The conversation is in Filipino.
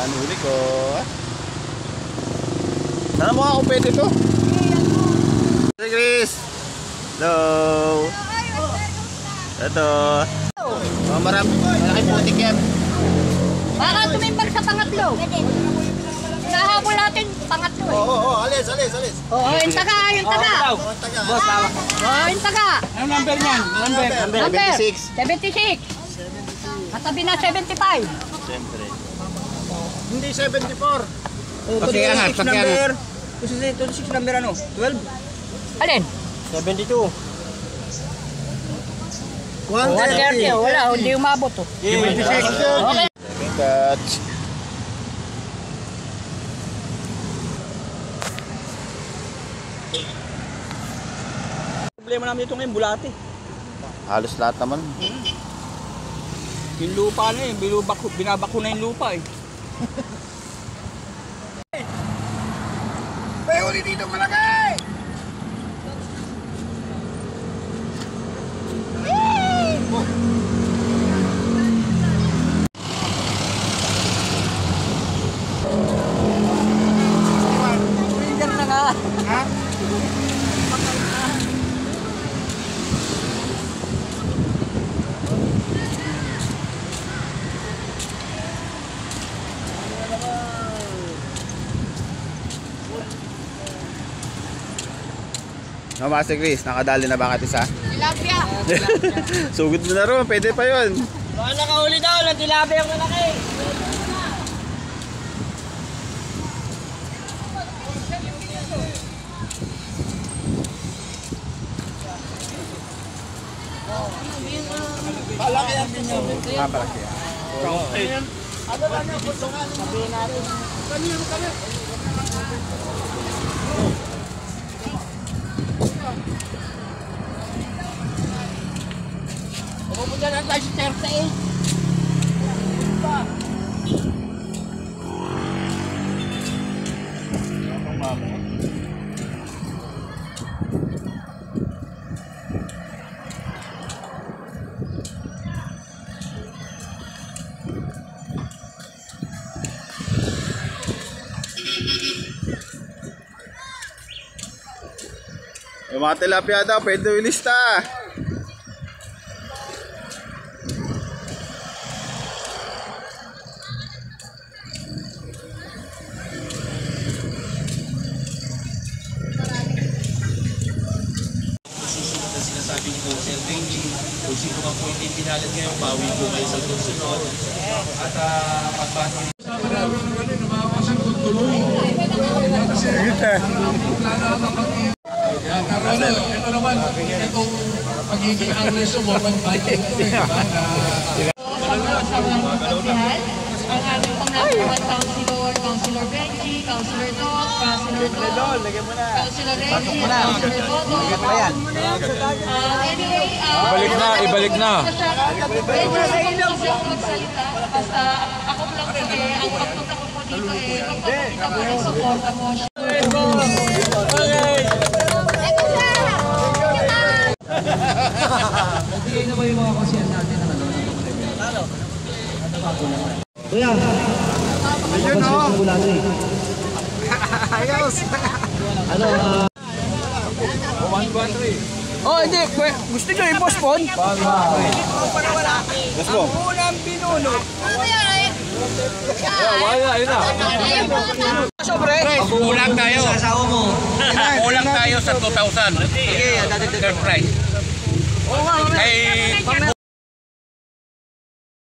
Yan, huli ko. Sana mo ako pwede to. Hey Chris. Hello. Ito. Oh, malaking putik yan. Baka tumimbag sa pangatlo. Nahabol natin pangatlo eh. Oo, alis. Oo, yung taga. Boss, tawag. Oo, yung taga. Anong number niyan? Number 76. 76. Katabi na 75. Siyempre. Hindi 74. Pakiangat. 26 number ano? 12? Alin? 72. 130. Wala, hindi umabot oh. 76. Okay. Catch. Problema namin dito ngayon, bulate. Halos lahat naman. Yung lupa na eh, binabako na yung lupa eh. May huli dito malaki! Trigger na nga. Ha? No, Master Chris, nakadali na bakit isa? Tilapia. Sugod mo na ron, pwede pa yun. Baka nakahuli daw ng tilapia yung malaki. Palaki yan din yun. Ah, palaki yan. Ano ba niya? Sabihin natin. Kami. Pupunta na tayo sa 38. Yung mga tilapia daw, pwede ilista. Sinasabi ni Sir Benji, kung sino ka po hindi pinalit ngayong bawi po kayo sa susunod. At pagbati. Ito naman, itong pagiging angleso mo, mag-fighting ko eh. Ang aming pang-nakuha, Councilor Benji, Councilor Doc, Councilor Doc, Councilor Reggie, Councilor Boto. Anyway, Ibalik na. Medyo kasi ako magsalita. Basta ako lang kasi, ang pagpunta ko po dito eh, magpapakita ko ng suporta mo. Nagbigay na ba yung mga konsyan natin na nanonood ng Talo. Kuya, ayun o. Ayos! Ano, 1, 2, 3. Oh, hindi. Gusto nyo i-postpone? Let's go. Ang unang binunod. ayun na. Sobre. Kulang tayo. Kulang tayo sa 2,000. Third price. Oo nga, Ay,